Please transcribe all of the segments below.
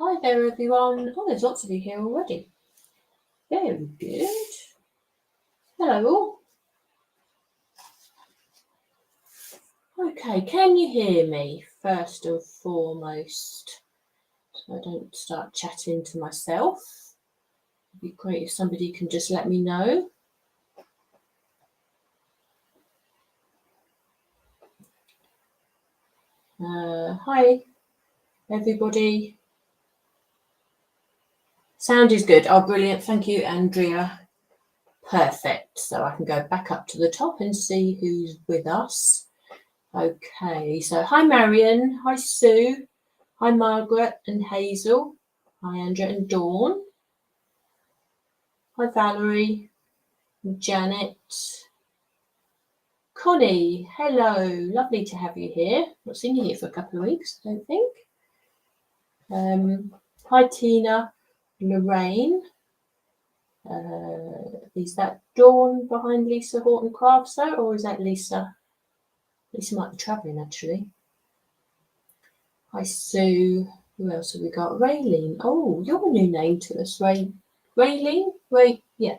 Hi there everyone. Oh, there's lots of you here already. Very good. Hello all. Okay, can you hear me first and foremost? So I don't start chatting to myself. It'd be great if somebody can just let me know. Hi everybody. Sound is good. Oh, brilliant. Thank you, Andrea. Perfect. So I can go back up to the top and see who's with us. Okay, so hi Marion, hi Sue, hi Margaret and Hazel, hi Andrea and Dawn, hi Valerie, Janet, Connie, hello, lovely to have you here. Not seen you here for a couple of weeks, I don't think. Hi Tina, Lorraine. Is that Dawn behind Lisa Horton Crafts though, or is that Lisa? Lisa might be travelling actually. Hi Sue. Who else have we got? Raylene. Oh, you're a new name to us, Raylene? Yeah.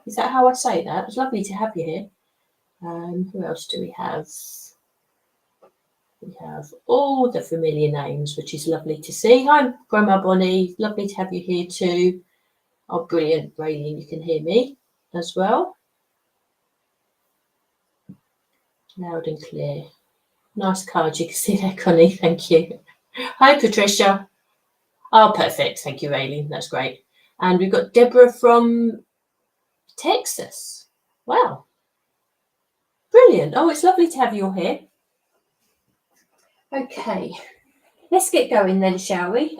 Is that how I say that? It's lovely to have you here. Who else do we have? We have all the familiar names, which is lovely to see. Hi, Grandma Bonnie. Lovely to have you here too. Oh, brilliant, Raylene. You can hear me as well. Loud and clear. Nice card. You can see there, Connie. Thank you. Hi, Patricia. Oh, perfect. Thank you, Raylene. That's great. And we've got Deborah from Texas. Wow. Brilliant. Oh, it's lovely to have you all here. Okay, let's get going then, shall we?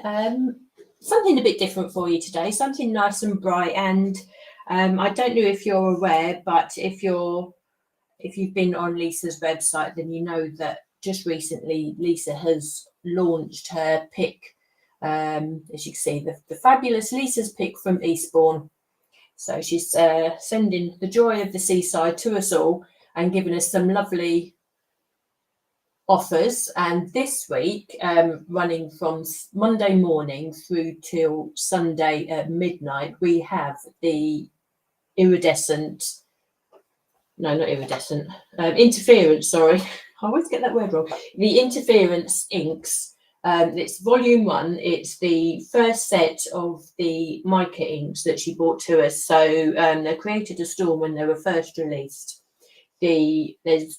Something a bit different for you today, something nice and bright. And I don't know if you're aware, but if you've been on Lisa's website, then you know that just recently Lisa has launched her pick. As you can see, the fabulous Lisa's pick from Eastbourne. So she's sending the joy of the seaside to us all and giving us some lovely offers. And this week, running from Monday morning through till Sunday at midnight, we have the interference, sorry. I always get that word wrong. The interference inks. It's volume 1. It's the first set of the mica inks that she brought to us. So they created a storm when they were first released. There's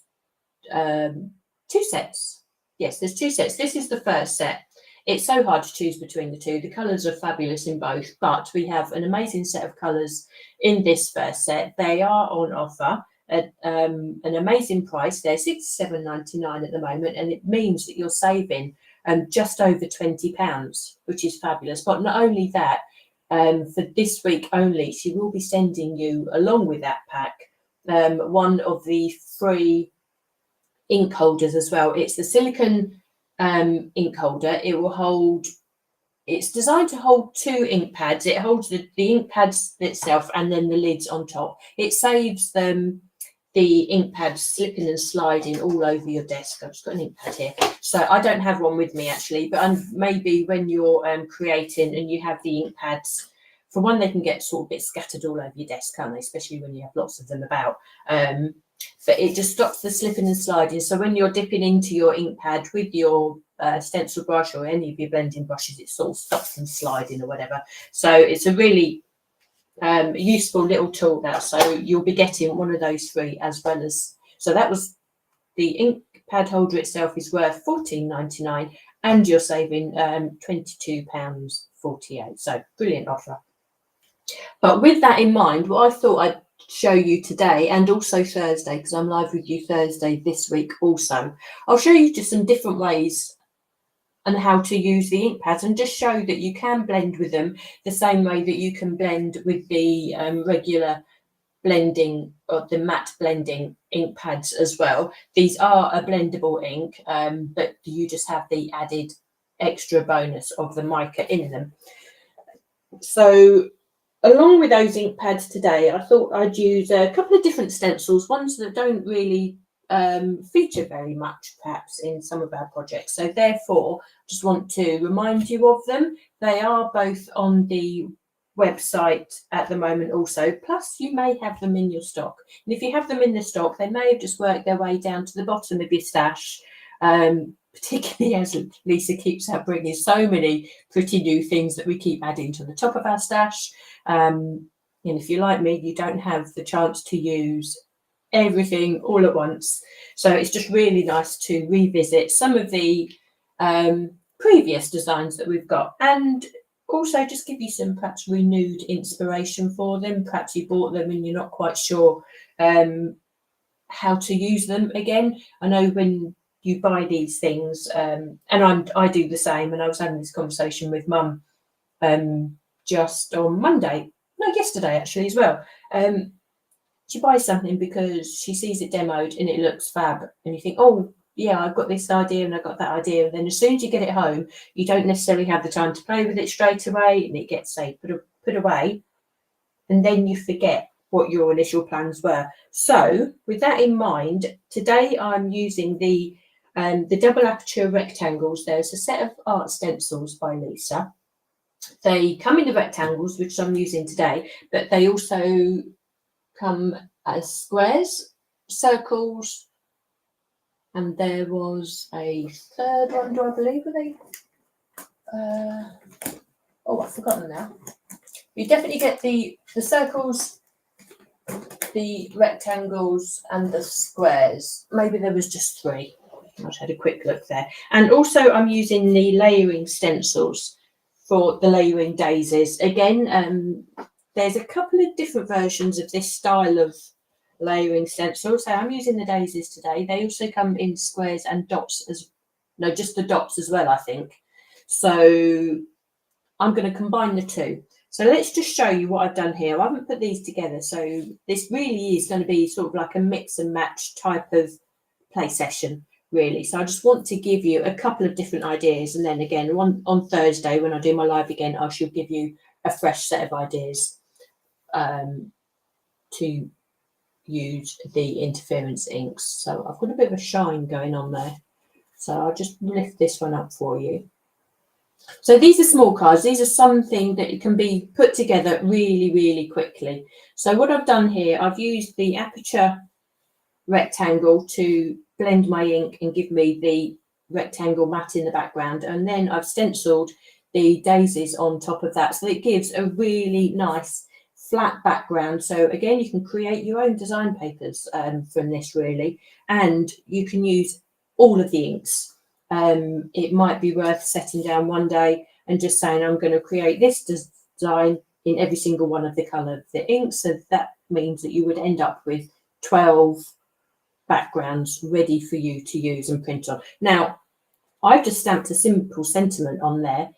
2 sets. Yes, there's 2 sets. This is the first set. It's so hard to choose between the two. The colours are fabulous in both, but we have an amazing set of colours in this first set. They are on offer at an amazing price. They're £67.99 at the moment, and it means that you're saving just over £20, which is fabulous. But not only that, for this week only, she will be sending you, along with that pack, one of the free ink holders as well. It's the silicone ink holder. It's designed to hold 2 ink pads. It holds the ink pads itself and then the lids on top. It saves the ink pads slipping and sliding all over your desk. I've just got an ink pad here. So I don't have one with me actually, but maybe when you're creating and you have the ink pads, for one, they can get sort of a bit scattered all over your desk, can't they? Especially when you have lots of them about. But it just stops the slipping and sliding. So when you're dipping into your ink pad with your stencil brush or any of your blending brushes, it sort of stops them sliding or whatever. So it's a really useful little tool that. So you'll be getting one of those free, as well as, so that was the ink pad holder itself is worth £14.99 and you're saving £22.48. So brilliant offer. But with that in mind, what I thought I'd show you today, and also Thursday, because I'm live with you Thursday this week also, I'll show you just some different ways and how to use the ink pads, and just show that you can blend with them the same way that you can blend with the regular blending or the matte blending ink pads as well. These are a blendable ink, but you just have the added extra bonus of the mica in them. So along with those ink pads today, I thought I'd use a couple of different stencils, ones that don't really feature very much perhaps in some of our projects. So therefore, just want to remind you of them. They are both on the website at the moment also, plus you may have them in your stock. And if you have them in the stock, they may have just worked their way down to the bottom of your stash, particularly as Lisa keeps out bringing so many pretty new things that we keep adding to the top of our stash. And if you're like me, you don't have the chance to use everything all at once. So it's just really nice to revisit some of the previous designs that we've got, and also just give you some perhaps renewed inspiration for them. Perhaps you bought them and you're not quite sure how to use them again. I know when you buy these things, and I do the same, and I was having this conversation with Mum just on Monday, no, yesterday actually as well. She buys something because she sees it demoed and it looks fab, and you think, oh yeah, I've got this idea and I've got that idea, and then as soon as you get it home, you don't necessarily have the time to play with it straight away, and it gets, say, put away, and then you forget what your initial plans were. So with that in mind, today I'm using the Double Aperture Rectangles. There's a set of art stencils by Lisa. They come in the rectangles, which I'm using today, but they also come as squares, circles, and there was a third one, do I believe, were they? Oh, I've forgotten now. You definitely get the circles, the rectangles, and the squares. Maybe there was just 3. I just had a quick look there. And also I'm using the layering stencils for the layering daisies. Again, there's a couple of different versions of this style of layering stencil. So I'm using the daisies today. They also come in squares and dots just the dots as well, I think. So I'm going to combine the two. So let's just show you what I've done here. I haven't put these together, so this really is going to be sort of like a mix and match type of play session, really. So I just want to give you a couple of different ideas, and then again on Thursday when I do my live again, I shall give you a fresh set of ideas to use the interference inks. So I've got a bit of a shine going on there, so I'll just lift this one up for you. So these are small cards. These are something that can be put together really, really quickly. So what I've done here, I've used the aperture rectangle to blend my ink and give me the rectangle matte in the background, and then I've stenciled the daisies on top of that, so it gives a really nice flat background. So again, you can create your own design papers from this, really, and you can use all of the inks. It might be worth setting down one day and just saying, I'm going to create this design in every single one of the colour of the ink. So that means that you would end up with 12 backgrounds ready for you to use and print on. Now, I've just stamped a simple sentiment on there.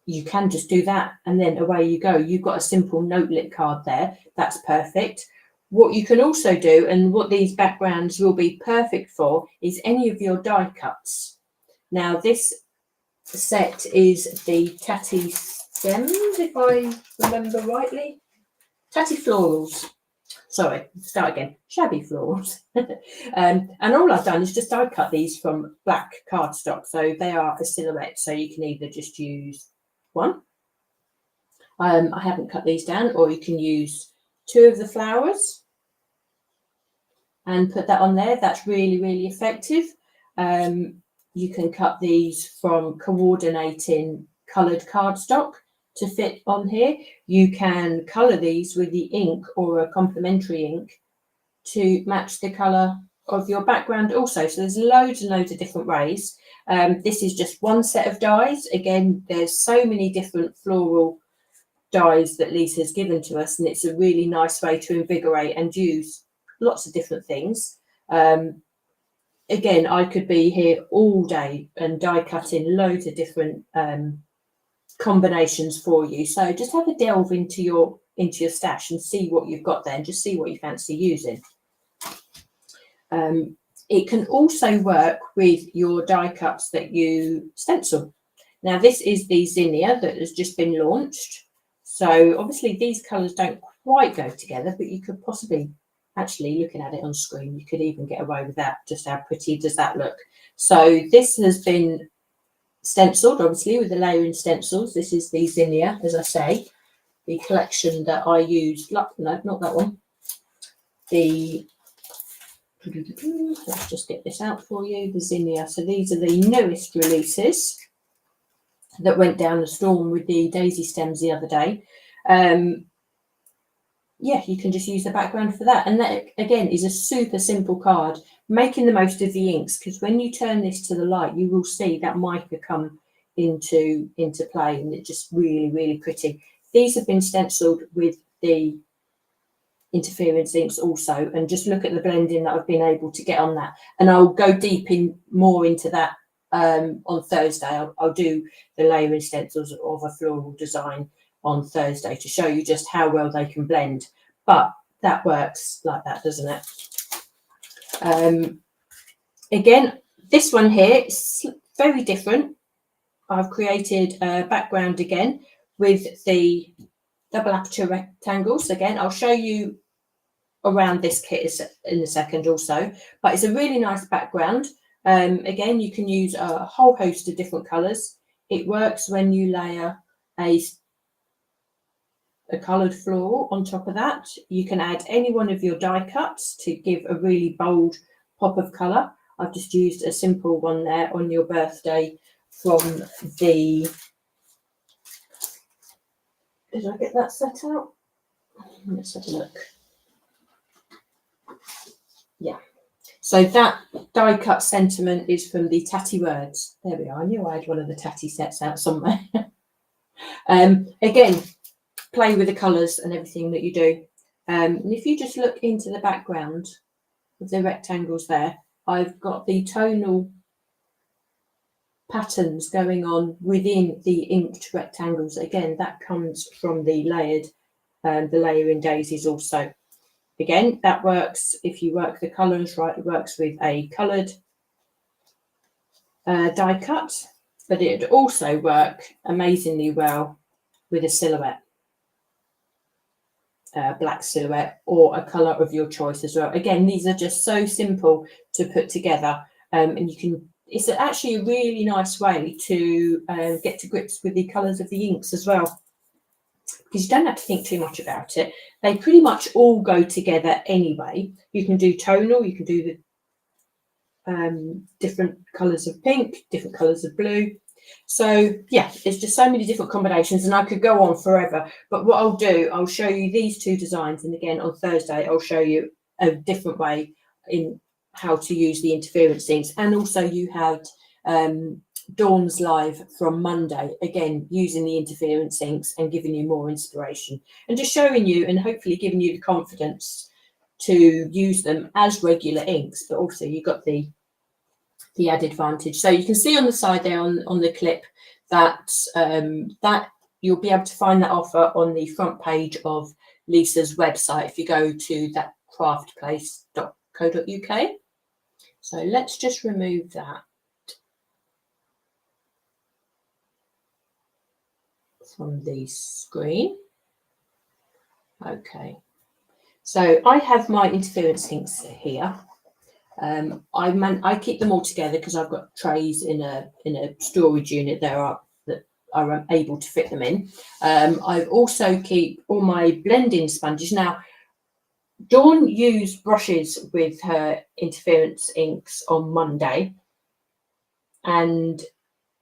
You can just do that and then away you go. You've got a simple notelet card there. That's perfect. What you can also do, and what these backgrounds will be perfect for, is any of your die cuts. Now, this set is the TATTY stems, if I remember rightly. TATTY florals. Sorry, start again. Shabby florals. And all I've done is just die cut these from black cardstock. So they are a silhouette. So you can either just use one. I haven't cut these down, or you can use 2 of the flowers and put that on there. That's really, really effective. You can cut these from coordinating coloured cardstock to fit on here. You can colour these with the ink or a complementary ink to match the colour of your background also. So there's loads and loads of different ways. This is just one set of dies. Again, there's so many different floral dies that Lisa's given to us, and it's a really nice way to invigorate and use lots of different things. Again, I could be here all day and die cutting loads of different combinations for you. So just have a delve into your stash and see what you've got there, and just see what you fancy using. It can also work with your die cuts that you stencil. Now, this is the ZINNIA that has just been launched. So obviously these colours don't quite go together, but you could possibly actually, looking at it on screen, you could even get away with that. Just how pretty does that look? So this has been stenciled, obviously, with the layering stencils. This is the ZINNIA, as I say, the collection that I used. No, not that one. Let's just get this out for you, the ZINNIA. So these are the newest releases that went down the storm with the daisy stems the other day. Yeah, you can just use the background for that. And that, again, is a super simple card, making the most of the inks, because when you turn this to the light, you will see that mica come into play, and it's just really, really pretty. These have been stenciled with the interference inks also, and just look at the blending that I've been able to get on that. And I'll go more into that on Thursday. I'll do the layering stencils of a floral design on Thursday to show you just how well they can blend. But that works like that, doesn't it? Again, this one here is very different. I've created a background again with the double aperture rectangles. Again, I'll show you around this kit in a second also, but it's a really nice background. Again, you can use a whole host of different colours. It works when you layer a coloured floral on top of that. You can add any one of your die cuts to give a really bold pop of colour. I've just used a simple one there, on your birthday, from the... Did I get that set out? Let's have a look. Yeah. So that die cut sentiment is from the TATTY words. There we are. I knew I had one of the TATTY sets out somewhere. Again, play with the colours and everything that you do. And if you just look into the background of the rectangles there, I've got the tonal patterns going on within the inked rectangles. Again, that comes from the layering daisies also. Again, that works if you work the colours right. It works with a coloured die cut, but it would also work amazingly well with a silhouette, black silhouette, or a colour of your choice as well. Again, these are just so simple to put together, and you can. It's actually a really nice way to get to grips with the colours of the inks as well, because you don't have to think too much about it. They pretty much all go together anyway. You can do tonal, you can do the different colours of pink, different colours of blue. So yeah, there's just so many different combinations, and I could go on forever. But what I'll do, I'll show you these two designs, and again on Thursday I'll show you a different way in how to use the interference inks. And also you had Dawn's live from Monday, again using the interference inks and giving you more inspiration, and just showing you and hopefully giving you the confidence to use them as regular inks, but also you got the added advantage. So you can see on the side there on the clip that that you'll be able to find that offer on the front page of Lisa's website if you go to thatcraftplace.co.uk. So let's just remove that from the screen. Okay, so I have my interference inks here. I keep them all together because I've got trays in a storage unit that are able to fit them in. I also keep all my blending sponges. Now, Dawn used brushes with her interference inks on Monday, and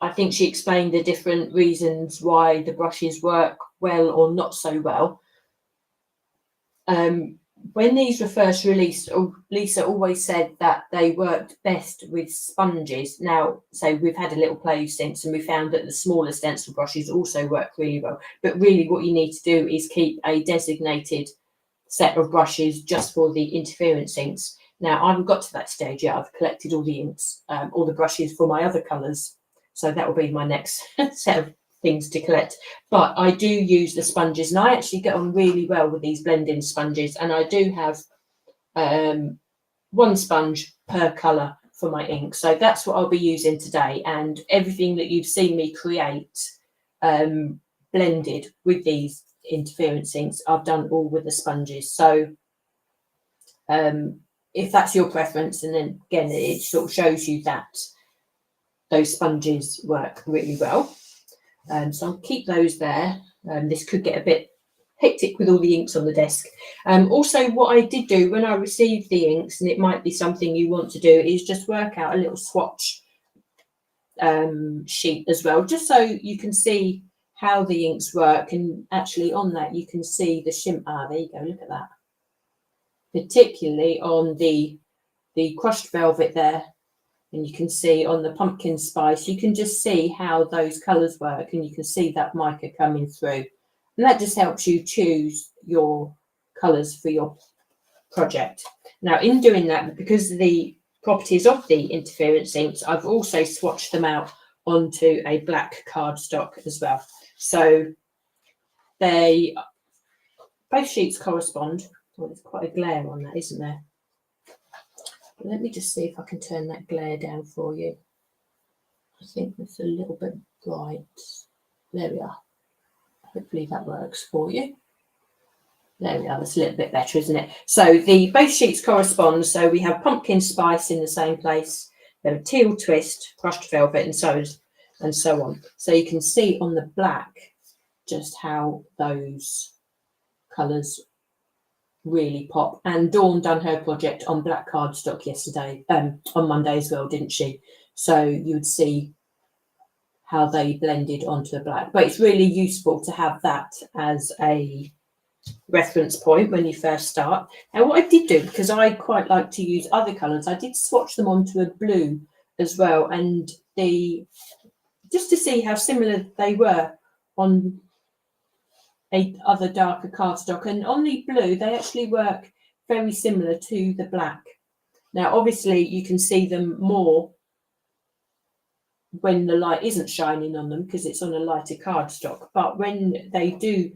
I think she explained the different reasons why the brushes work well or not so well. When these were first released, Lisa always said that they worked best with sponges. Now, so we've had a little play since, and we found that the smaller stencil brushes also work really well. But really what you need to do is keep a designated set of brushes just for the interference inks. Now, I haven't got to that stage yet. I've collected all the inks, all the brushes for my other colours. So that will be my next set of things to collect. But I do use the sponges, and I actually get on really well with these blending sponges. And I do have one sponge per colour for my ink. So that's what I'll be using today. And everything that you've seen me create blended with these interference inks, I've done all with the sponges. So if that's your preference. And then again, it sort of shows you that those sponges work really well. So I'll keep those there. This could get a bit hectic with all the inks on the desk. Also, what I did do when I received the inks, and it might be something you want to do, is just work out a little swatch sheet as well, just so you can see how the inks work. And actually on that you can see the shimmer. There you go, look at that. Particularly on the crushed velvet there, and you can see on the pumpkin spice, you can just see how those colours work, and you can see that mica coming through. And that just helps you choose your colours for your project. Now, in doing that, because of the properties of the interference inks, I've also swatched them out onto a black cardstock as well. So they both sheets correspond. Well, there's quite a glare on that, isn't there? Let me just see if I can turn that glare down for you. I think it's a little bit bright. There we are. Hopefully that works for you. There we are. That's a little bit better, isn't it? So the both sheets correspond. So we have pumpkin spice in the same place. Then a teal twist, crushed velvet, and so on. So you can see on the black just how those colours really pop. And Dawn done her project on black cardstock yesterday, on Monday as well, didn't she? So you would see how they blended onto the black. But it's really useful to have that as a reference point when you first start. Now, what I did do, because I quite like to use other colours, I did swatch them onto a blue as well, and just to see how similar they were on other darker cardstock. And on the blue, they actually work very similar to the black. Now, obviously, you can see them more when the light isn't shining on them because it's on a lighter cardstock. But when they do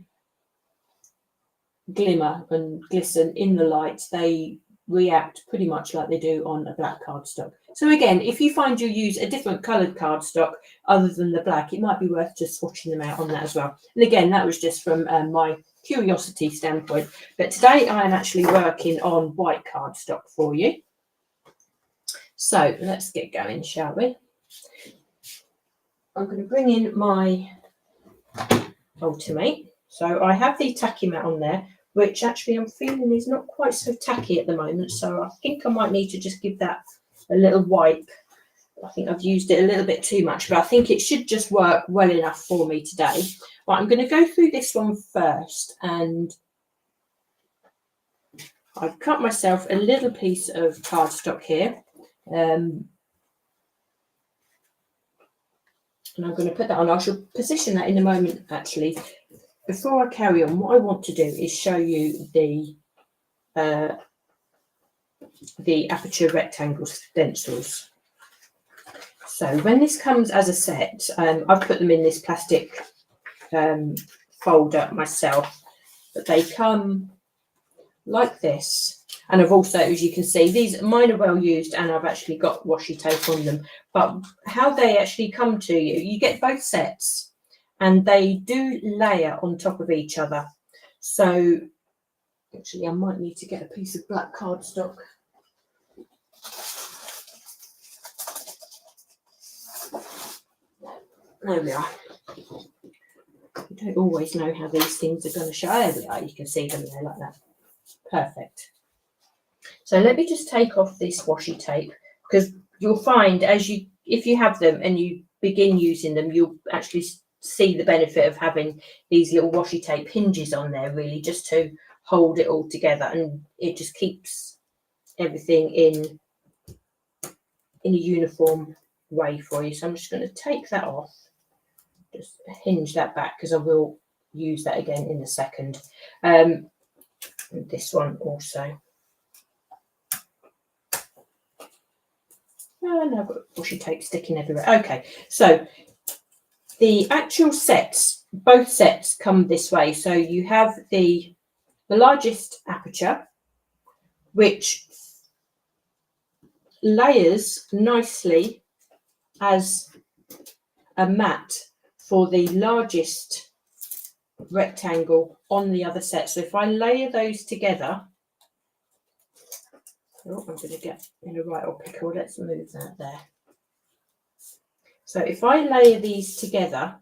glimmer and glisten in the light, they react pretty much like they do on a black cardstock. So again, if you find you use a different coloured cardstock other than the black, it might be worth just swatching them out on that as well. And again, that was just from my curiosity standpoint. But today I am actually working on white cardstock for you. So let's get going, shall we? I'm going to bring in my Ultimate. So I have the tacky mat on there, which actually I'm feeling is not quite so tacky at the moment. So I think I might need to just give that a little wipe. I think I've used it a little bit too much, but I think it should just work well enough for me today. Right, I'm going to go through this one first, and I've cut myself a little piece of cardstock here. And I'm going to put that on. I shall position that in a moment, actually. Before I carry on, what I want to do is show you the Aperture Rectangle stencils. So when this comes as a set, I've put them in this plastic folder myself, but they come like this. And I've also, as you can see, these mine are well used, and I've actually got washi tape on them. But how they actually come to you, you get both sets, and they do layer on top of each other. So actually, I might need to get a piece of black cardstock. There we are. You don't always know how these things are going to show. There we are. You can see them there like that. Perfect. So let me just take off this washi tape, because you'll find if you have them and you begin using them, you'll actually see the benefit of having these little washi tape hinges on there, really, just to hold it all together, and it just keeps everything in a uniform way for you. So I'm just going to take that off, just hinge that back, because I will use that again in a second. And this one also. And I've got washi tape sticking everywhere. Okay, so the actual sets, both sets come this way. So you have the largest aperture, which layers nicely as a mat for the largest rectangle on the other set. So if I layer those together, Oh, I'm going to get in a right old pickle. Let's move that there. So if I layer these together,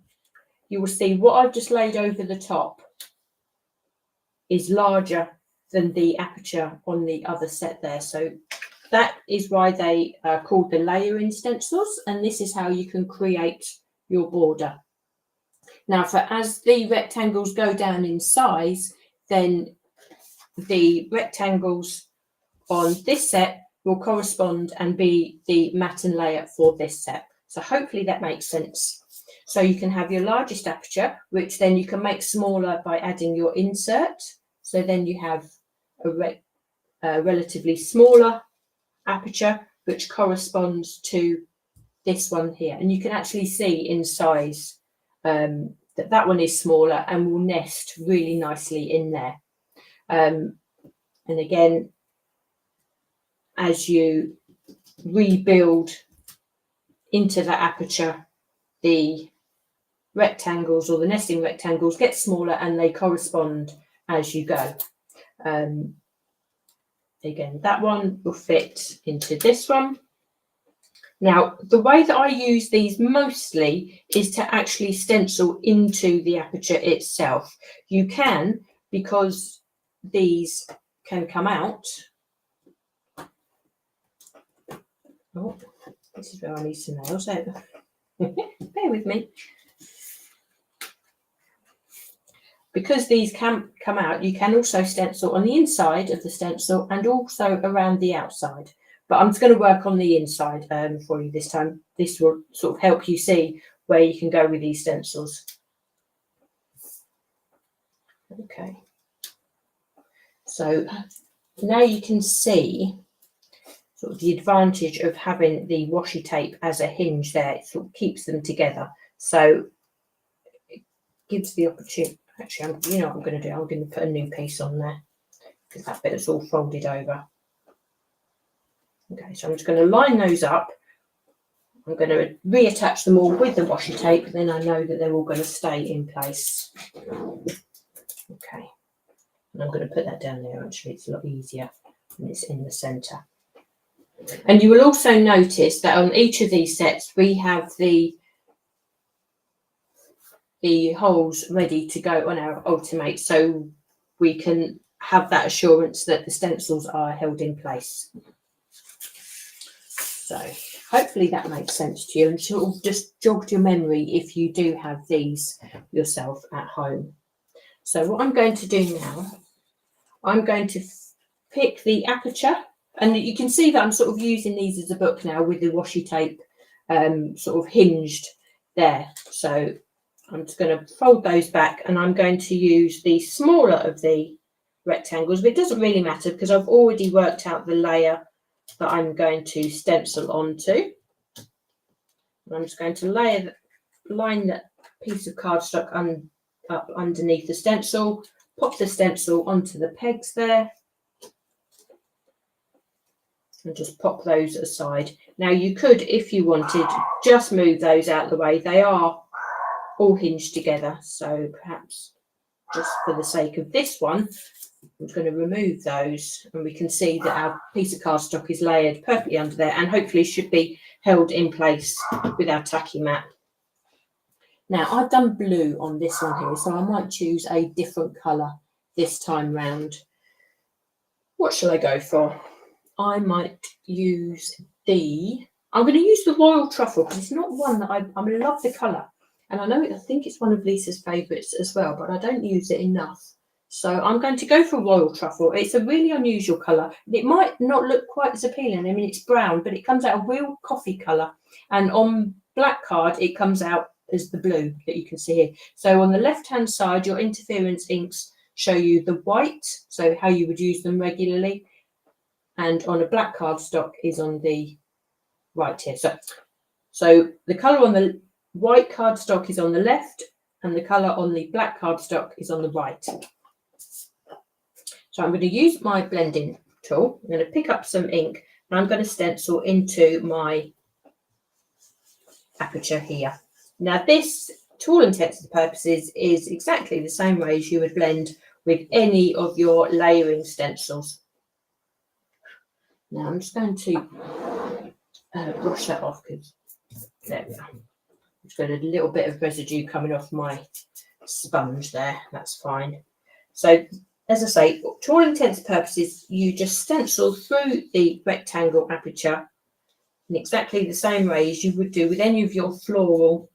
you will see what I've just laid over the top is larger than the aperture on the other set there. So that is why they are called the layering stencils, and this is how you can create your border. Now, as the rectangles go down in size, then the rectangles on this set will correspond and be the matten layer for this set. So hopefully that makes sense. So you can have your largest aperture, which then you can make smaller by adding your insert. So then you have a relatively smaller aperture, which corresponds to this one here. And you can actually see in size that one is smaller and will nest really nicely in there. And again, as you rebuild into that aperture, the rectangles or the nesting rectangles get smaller and they correspond as you go. Again, that one will fit into this one. Now, the way that I use these mostly is to actually stencil into the aperture itself. You can, because these can come out. Oh, this is where I need some nails. So bear with me. Because these can come out, you can also stencil on the inside of the stencil and also around the outside. But I'm just going to work on the inside for you this time. This will sort of help you see where you can go with these stencils. Okay. So now you can see sort of the advantage of having the washi tape as a hinge there. It sort of keeps them together. So it gives the opportunity. Actually, you know what I'm going to do? I'm going to put a new piece on there because that bit is all folded over. Okay, so I'm just going to line those up. I'm going to reattach them all with the washi tape. Then I know that they're all going to stay in place. Okay, and I'm going to put that down there. Actually, it's a lot easier when it's in the centre. And you will also notice that on each of these sets, we have the holes ready to go on our Ultimate, so we can have that assurance that the stencils are held in place. So hopefully that makes sense to you and sort of just jogged your memory if you do have these yourself at home. So what I'm going to do now, I'm going to pick the aperture, and you can see that I'm sort of using these as a book now with the washi tape sort of hinged there. So I'm just going to fold those back and I'm going to use the smaller of the rectangles, but it doesn't really matter because I've already worked out the layer that I'm going to stencil onto. And I'm just going to line that piece of cardstock up underneath the stencil, pop the stencil onto the pegs there, and just pop those aside. Now you could, if you wanted, just move those out of the way. They are all hinged together, so perhaps just for the sake of this one, I'm going to remove those and we can see that our piece of cardstock is layered perfectly under there and hopefully should be held in place with our tacky mat. Now I've done blue on this one here, so I might choose a different colour this time round. What shall I go for? I might use I'm going to use the Royal Truffle because it's not one that I love the colour. And I think it's one of Lisa's favourites as well, but I don't use it enough. So I'm going to go for Royal Truffle. It's a really unusual colour. It might not look quite as appealing. I mean, it's brown, but it comes out a real coffee colour. And on black card, it comes out as the blue that you can see here. So on the left-hand side, your interference inks show you the white, so how you would use them regularly. And on a black cardstock is on the right here. So the colour on the white cardstock is on the left and the colour on the black cardstock is on the right. So I'm going to use my blending tool. I'm going to pick up some ink and I'm going to stencil into my aperture here. Now this, to all intents and purposes, is exactly the same way as you would blend with any of your layering stencils. Now I'm just going to brush that off because there we are. Just got a little bit of residue coming off my sponge there. That's fine. So as I say, to all intents and purposes, you just stencil through the rectangle aperture in exactly the same way as you would do with any of your floral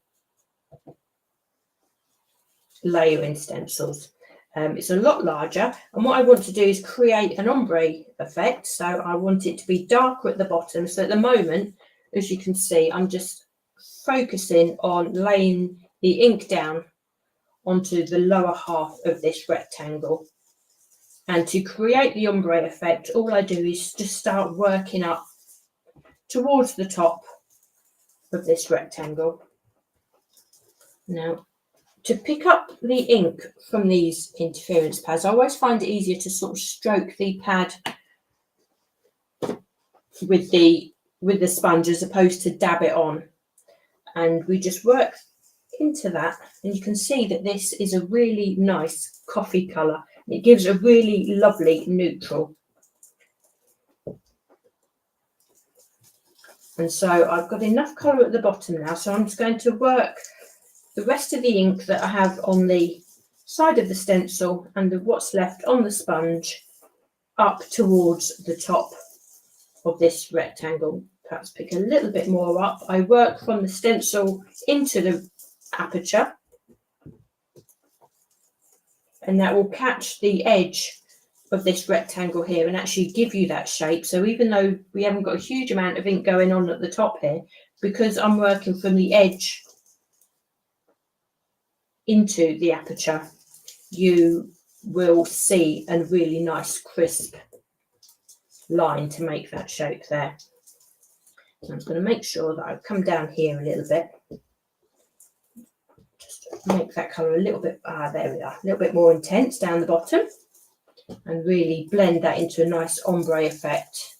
layering stencils. It's a lot larger, and what I want to do is create an ombre effect. So I want it to be darker at the bottom. So at the moment, as you can see, I'm just focusing on laying the ink down onto the lower half of this rectangle. And to create the ombre effect, all I do is just start working up towards the top of this rectangle. Now, to pick up the ink from these interference pads, I always find it easier to sort of stroke the pad with the sponge as opposed to dab it on. And we just work into that, and you can see that this is a really nice coffee colour. It gives a really lovely neutral. And so I've got enough colour at the bottom now, so I'm just going to work the rest of the ink that I have on the side of the stencil and what's left on the sponge up towards the top of this rectangle. Perhaps pick a little bit more up. I work from the stencil into the aperture, and that will catch the edge of this rectangle here and actually give you that shape. So even though we haven't got a huge amount of ink going on at the top here, because I'm working from the edge into the aperture, you will see a really nice crisp line to make that shape there. So I'm going to make sure that I come down here a little bit, just to make that colour a little bit, there we are, a little bit more intense down the bottom, and really blend that into a nice ombre effect.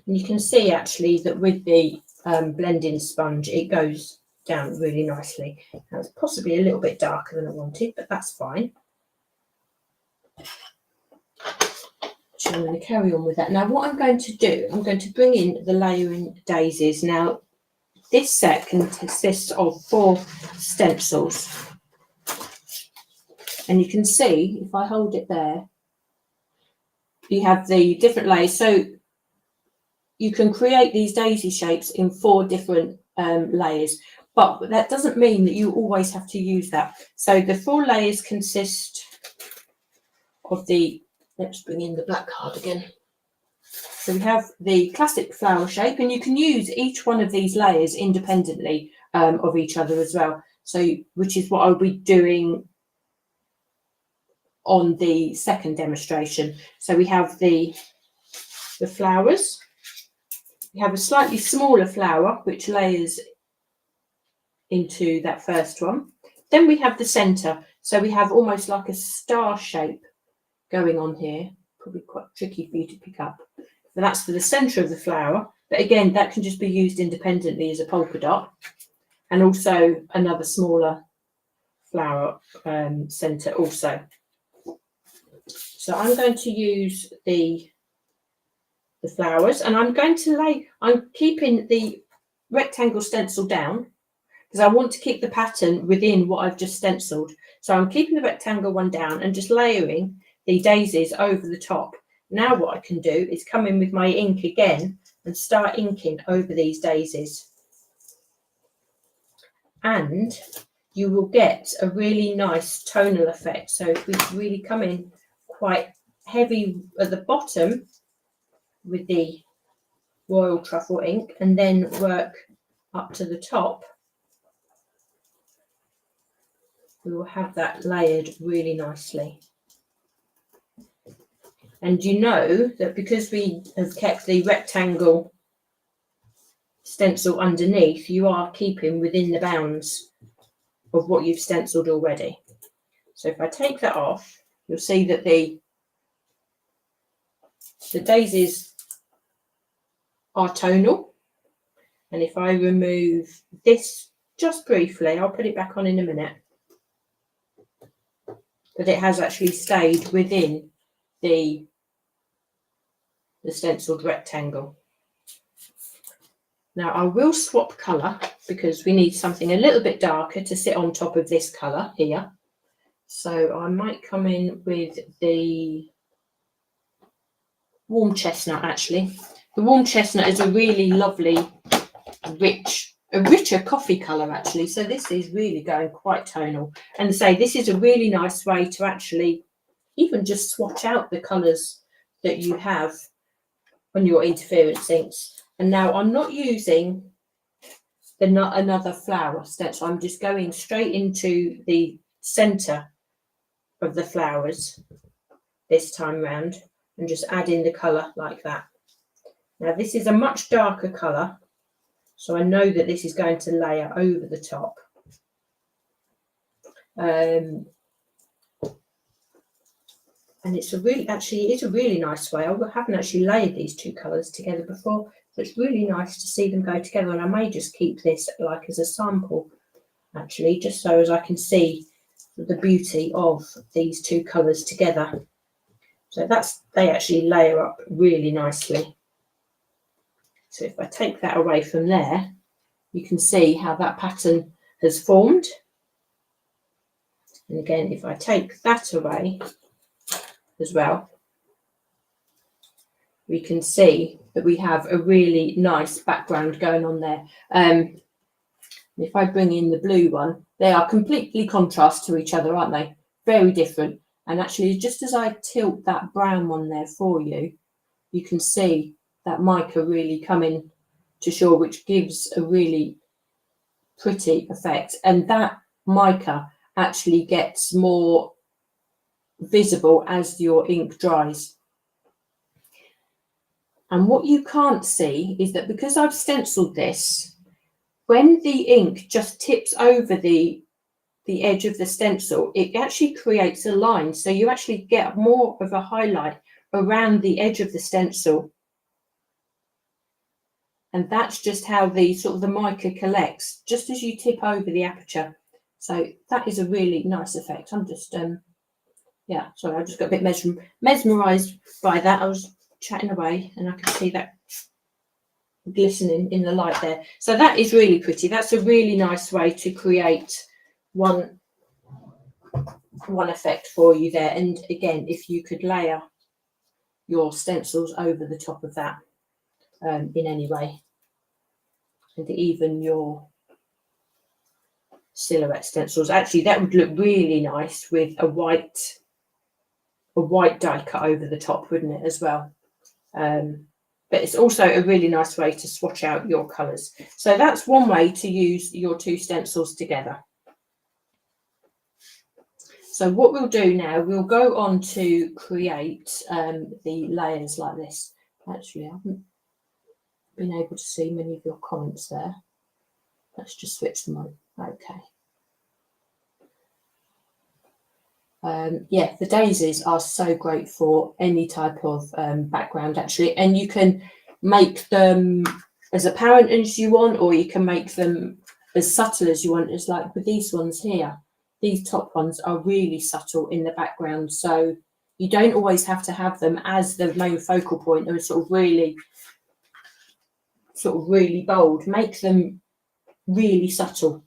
And you can see actually that with the blending sponge, it goes down really nicely. Now it's possibly a little bit darker than I wanted, but that's fine. So I'm going to carry on with that. Now what I'm going to do, I'm going to bring in the layering daisies. Now this set consists of 4 stencils. And you can see, if I hold it there, you have the different layers. So you can create these daisy shapes in 4 different layers, but that doesn't mean that you always have to use that. So the 4 layers consist of the, let's bring in the black card again. So we have the classic flower shape, and you can use each one of these layers independently of each other as well. So, which is what I'll be doing on the second demonstration. So we have the flowers. We have a slightly smaller flower which layers into that first one. Then we have the centre. So we have almost like a star shape going on here. Probably quite tricky for you to pick up. But that's for the centre of the flower. But again, that can just be used independently as a polka dot. And also another smaller flower centre also. So I'm going to use the flowers, and I'm going to lay, I'm keeping the rectangle stencil down because I want to keep the pattern within what I've just stenciled. So I'm keeping the rectangle one down and just layering the daisies over the top. Now what I can do is come in with my ink again and start inking over these daisies. And you will get a really nice tonal effect. So if we really come in quite heavy at the bottom with the royal truffle ink and then work up to the top, we will have that layered really nicely. And you know that because we have kept the rectangle stencil underneath, you are keeping within the bounds of what you've stenciled already. So if I take that off, you'll see that the daisies are tonal. And if I remove this just briefly, I'll put it back on in a minute, but it has actually stayed within the the stenciled rectangle. Now I will swap colour because we need something a little bit darker to sit on top of this colour here. So I might come in with the warm chestnut actually. The warm chestnut is a really lovely, richer coffee colour actually. So this is really going quite tonal. And say this is a really nice way to actually even just swatch out the colours that you have on your interference inks. And now I'm not using another flower stencil. I'm just going straight into the centre of the flowers this time round and just adding the colour like that. Now this is a much darker colour, so I know that this is going to layer over the top. And it's a really nice way. I haven't actually layered these two colours together before, so it's really nice to see them go together. And I may just keep this like as a sample actually, just so as I can see the beauty of these two colours together. So they actually layer up really nicely. So if I take that away from there, you can see how that pattern has formed. And again, if I take that away as well, we can see that we have a really nice background going on there. If I bring in the blue one, they are completely contrast to each other, aren't they? Very different. And actually, just as I tilt that brown one there for you, you can see that mica really coming to shore, which gives a really pretty effect. And that mica actually gets more visible as your ink dries. And what you can't see is that because I've stenciled this, when the ink just tips over the edge of the stencil, it actually creates a line. So you actually get more of a highlight around the edge of the stencil. And that's just how the sort of the mica collects, just as you tip over the aperture. So that is a really nice effect. I'm just, yeah, sorry, I just got a bit mesmerised by that. I was chatting away and I could see that glistening in the light there. So that is really pretty. That's a really nice way to create one effect for you there. And again, if you could layer your stencils over the top of that in any way, and even your silhouette stencils, actually that would look really nice with a white die cut over the top, wouldn't it, as well? But it's also a really nice way to swatch out your colours. So that's one way to use your two stencils together. So what we'll do now, we'll go on to create the layers like this. Actually, I haven't been able to see many of your comments there. Let's just switch them on. Okay. Yeah, the daisies are so great for any type of background actually, and you can make them as apparent as you want, or you can make them as subtle as you want. It's like with these ones here, these top ones are really subtle in the background, so you don't always have to have them as the main focal point. They're sort of really bold. Make them really subtle.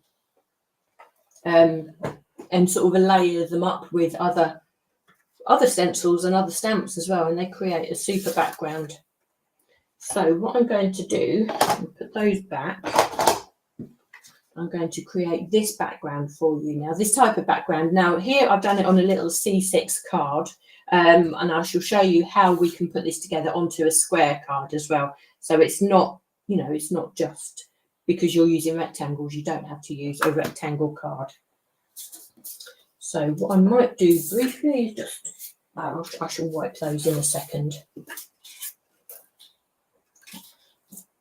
And sort of layer them up with other stencils and other stamps as well, and they create a super background. So what I'm going to do, put those back. I'm going to create this background for you now, this type of background. Now here I've done it on a little C6 card, and I shall show you how we can put this together onto a square card as well. So it's not, you know, it's not just because you're using rectangles, you don't have to use a rectangle card. So what I might do briefly is just, I shall wipe those in a second.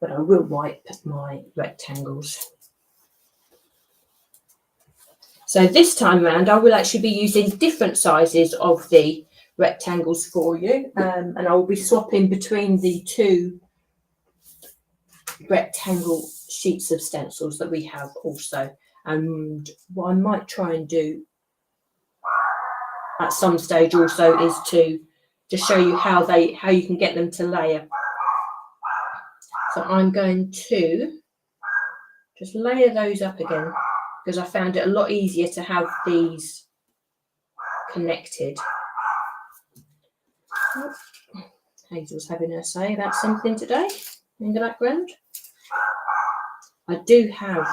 But I will wipe my rectangles. So this time around, I will actually be using different sizes of the rectangles for you. And I will be swapping between the two rectangle sheets of stencils that we have also. And what I might try and do at some stage also is to just show you how you can get them to layer. So I'm going to just layer those up again, because I found it a lot easier to have these connected. Hazel's having her say about something today in the background. I do have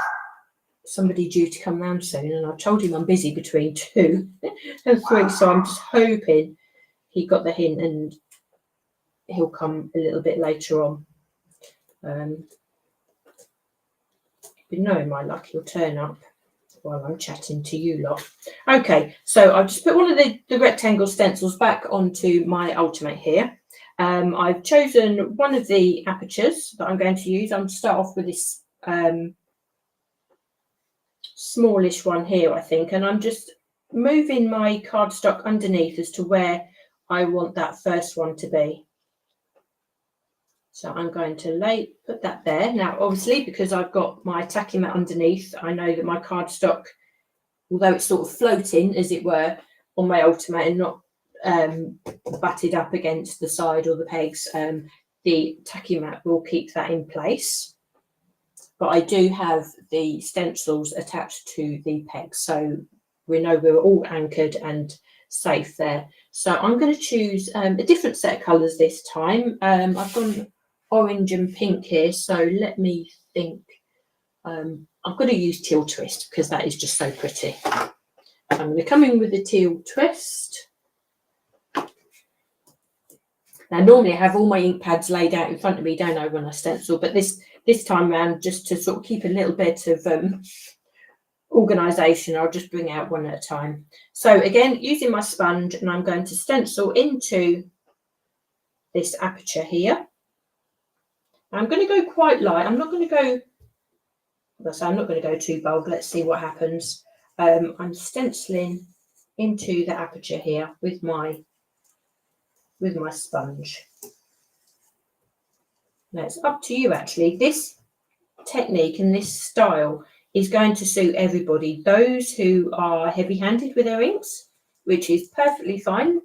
somebody due to come round soon, and I've told him I'm busy between 2 and 3, so I'm just hoping he got the hint and he'll come a little bit later on. But knowing my luck, he'll turn up while I'm chatting to you lot. Okay, so I've just put one of the rectangle stencils back onto my Ultimate here. I've chosen one of the apertures that I'm going to use. I'm going to start off with this smallish one here, I think, and I'm just moving my cardstock underneath as to where I want that first one to be. So I'm going to put that there. Now, obviously, because I've got my tacky mat underneath, I know that my cardstock, although it's sort of floating, as it were, on my Ultimate and not butted up against the side or the pegs, the tacky mat will keep that in place. But I do have the stencils attached to the pegs, so we know we're all anchored and safe there. So I'm going to choose a different set of colours this time. I've gone orange and pink here, so let me think. I'm going to use Teal Twist because that is just so pretty. I'm going to come in with the Teal Twist. Now, normally I have all my ink pads laid out in front of me, don't I, when I stencil, but this time around, just to sort of keep a little bit of organisation, I'll just bring out one at a time. So again, using my sponge, and I'm going to stencil into this aperture here. I'm going to go quite light. I'm not going to go, I'm not going to go too bold. Let's see what happens. I'm stenciling into the aperture here with my sponge. Now it's up to you actually. This technique and this style is going to suit everybody. Those who are heavy-handed with their inks, which is perfectly fine,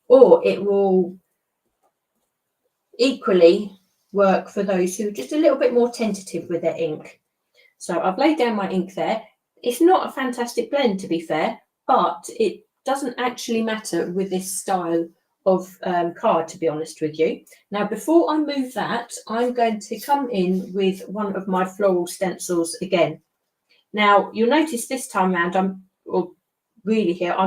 or it will equally work for those who are just a little bit more tentative with their ink. So I've laid down my ink there. It's not a fantastic blend, to be fair, but it doesn't actually matter with this style of card, to be honest with you. Now, before I move that, I'm going to come in with one of my floral stencils again. Now, you'll notice this time around, I'm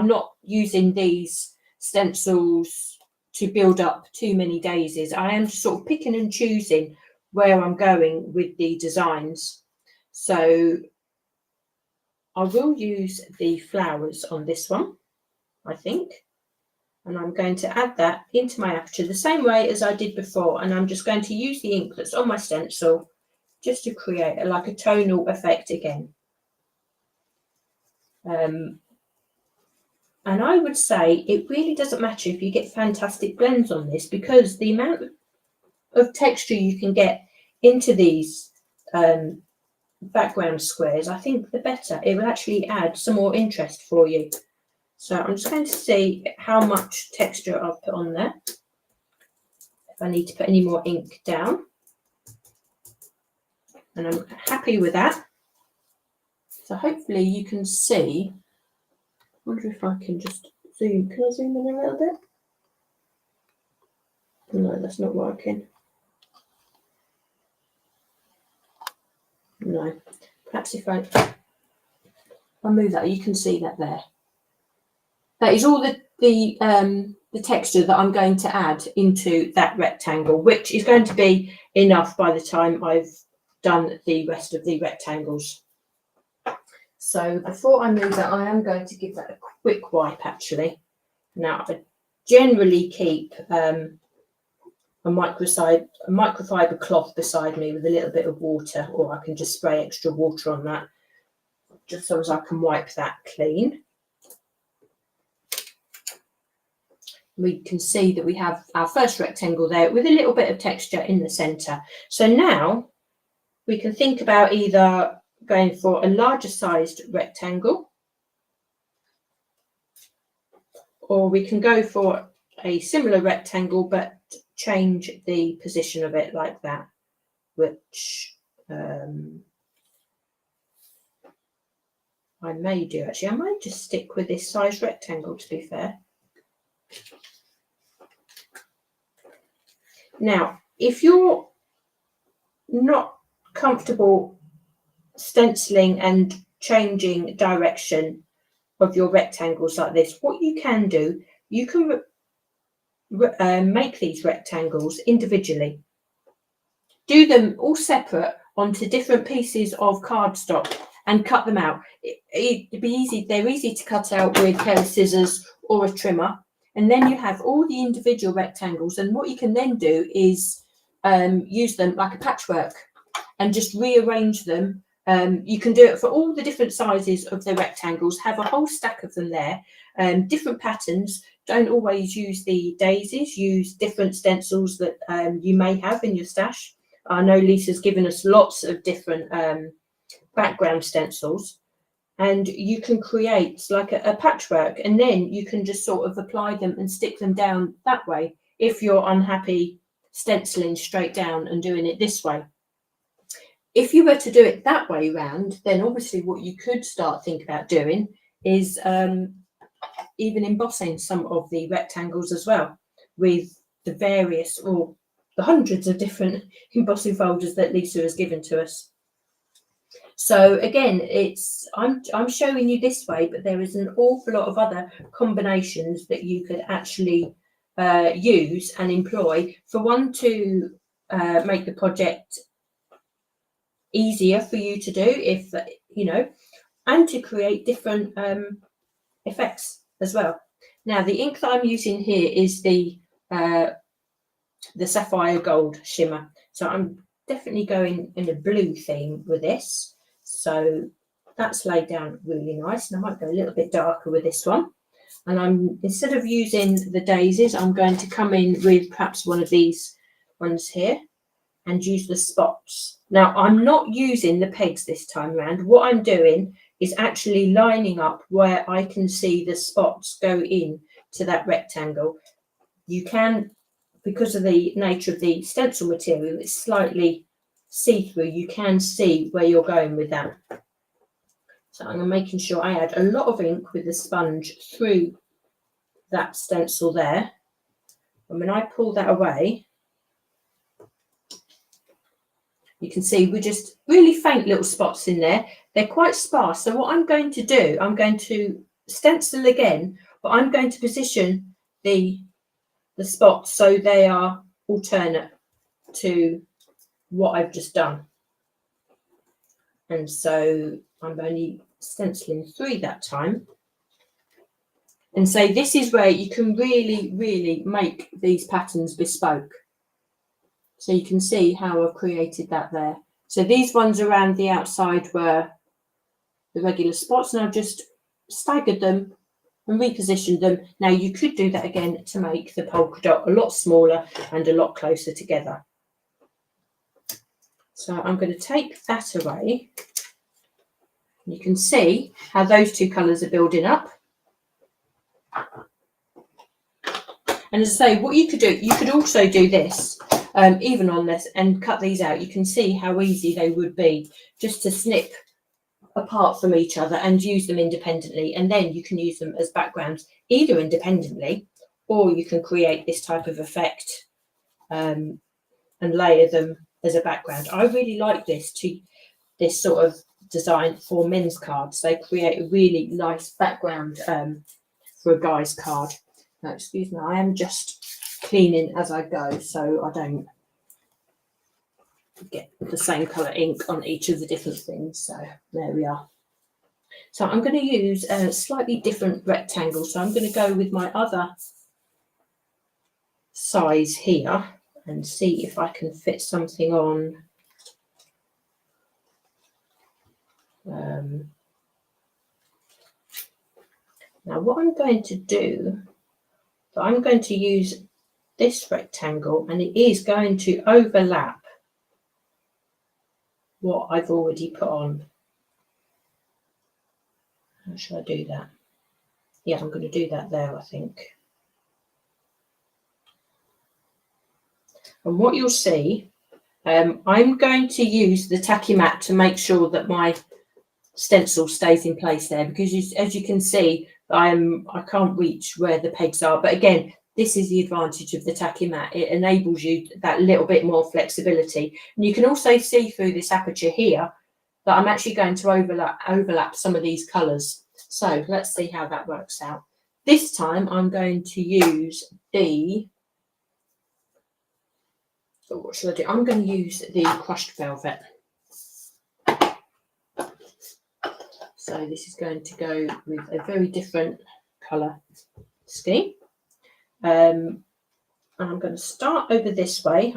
not using these stencils to build up too many daisies. I am just sort of picking and choosing where I'm going with the designs. So I will use the flowers on this one, I think. And I'm going to add that into my aperture the same way as I did before. And I'm just going to use the ink that's on my stencil just to create like a tonal effect again. And I would say it really doesn't matter if you get fantastic blends on this, because the amount of texture you can get into these background squares, I think the better. It will actually add some more interest for you. So I'm just going to see how much texture I've put on there, if I need to put any more ink down. And I'm happy with that. So hopefully you can see. I wonder if I can just zoom. Can I zoom in a little bit? No, that's not working. No. Perhaps if I move that, you can see that there. That is all the texture that I'm going to add into that rectangle, which is going to be enough by the time I've done the rest of the rectangles. So before I move that, I am going to give that a quick wipe actually. Now, I generally keep a microfiber cloth beside me with a little bit of water, or I can just spray extra water on that, just so as I can wipe that clean. We can see that we have our first rectangle there with a little bit of texture in the centre. So now we can think about either going for a larger sized rectangle, or we can go for a similar rectangle but change the position of it like that, which I may do actually. I might just stick with this size rectangle, to be fair. Now, if you're not comfortable stenciling and changing direction of your rectangles like this, what you can do, you can make these rectangles individually. Do them all separate onto different pieces of cardstock and cut them out. It'd be easy. They're easy to cut out with a pair of scissors or a trimmer. And then you have all the individual rectangles. And what you can then do is use them like a patchwork and just rearrange them. You can do it for all the different sizes of the rectangles. Have a whole stack of them there. Different patterns. Don't always use the daisies. Use different stencils that you may have in your stash. I know Lisa's given us lots of different background stencils. And you can create like a patchwork, and then you can just sort of apply them and stick them down that way if you're unhappy stenciling straight down and doing it this way. If you were to do it that way round, then obviously what you could start thinking about doing is even embossing some of the rectangles as well with the various or the hundreds of different embossing folders that Lisa has given to us. So again, I'm showing you this way, but there is an awful lot of other combinations that you could actually use and employ for one to make the project easier for you to do, if you know, and to create different effects as well. Now, the ink that I'm using here is the sapphire gold shimmer, so I'm definitely going in a blue theme with this. So that's laid down really nice, and I might go a little bit darker with this one. And I'm, instead of using the daisies, I'm going to come in with perhaps one of these ones here and use the spots. Now, I'm not using the pegs this time around. What I'm doing is actually lining up where I can see the spots go in to that rectangle. You can, because of the nature of the stencil material, it's slightly see-through. You can see where you're going with that. So I'm making sure I add a lot of ink with the sponge through that stencil there. And when I pull that away, you can see we're just really faint little spots in there. They're quite sparse. So what I'm going to do, I'm going to stencil again, but I'm going to position the spots so they are alternate to what I've just done. And so I'm only stenciling 3 that time. And so this is where you can really make these patterns bespoke. So you can see how I've created that there. So these ones around the outside were the regular spots, and I've just staggered them and repositioned them. Now you could do that again to make the polka dot a lot smaller and a lot closer together. So I'm going to take that away. You can see how those two colours are building up. And as I say, what you could do, you could also do this, even on this, and cut these out. You can see how easy they would be just to snip apart from each other and use them independently. And then you can use them as backgrounds, either independently, or you can create this type of effect and layer them as a background. I really like this sort of design for men's cards. They create a really nice background for a guy's card. Now, excuse me, I am just cleaning as I go so I don't get the same colour ink on each of the different things. So there we are. So I'm going to use a slightly different rectangle. So I'm going to go with my other size here and see if I can fit something on. Now what I'm going to do, I'm going to use this rectangle, and it is going to overlap what I've already put on. How should I do that? Yeah, I'm going to do that there, I think. And what you'll see, I'm going to use the tacky mat to make sure that my stencil stays in place there, because as you can see, I can't reach where the pegs are. But again, this is the advantage of the tacky mat. It enables you that little bit more flexibility. And you can also see through this aperture here that I'm actually going to overlap some of these colours. So let's see how that works out. This time I'm going to use the, so what should I do? I'm going to use the crushed velvet. So this is going to go with a very different colour scheme. And I'm going to start over this way.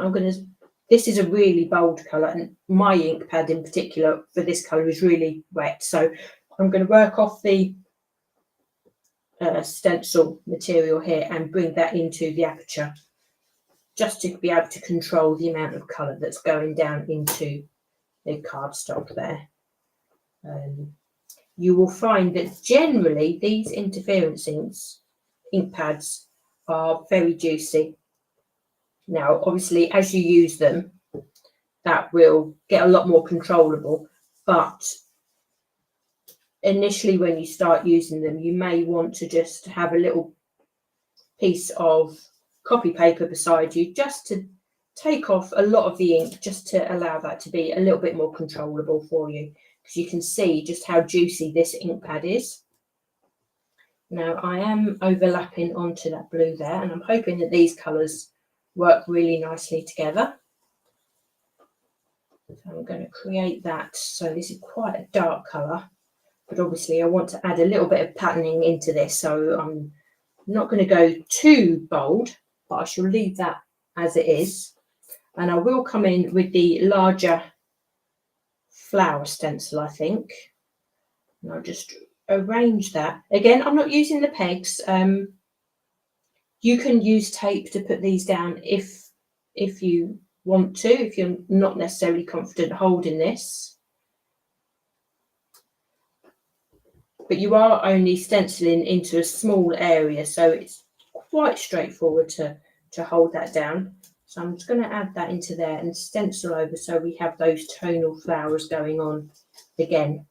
This is a really bold colour, and my ink pad in particular for this colour is really wet. So I'm going to work off the stencil material here and bring that into the aperture, just to be able to control the amount of colour that's going down into the cardstock there. You will find that generally these interference ink pads are very juicy. Now, obviously, as you use them, that will get a lot more controllable. But initially, when you start using them, you may want to just have a little piece of copy paper beside you, just to take off a lot of the ink, just to allow that to be a little bit more controllable for you. Because you can see just how juicy this ink pad is. Now I am overlapping onto that blue there, and I'm hoping that these colours work really nicely together. So I'm going to create that. So this is quite a dark colour, but obviously I want to add a little bit of patterning into this. So I'm not going to go too bold, but I shall leave that as it is. And I will come in with the larger flower stencil, I think. And I'll just arrange that. Again, I'm not using the pegs. You can use tape to put these down if you want to, if you're not necessarily confident holding this. But you are only stenciling into a small area, so it's quite straightforward to hold that down. So I'm just going to add that into there and stencil over so we have those tonal flowers going on again.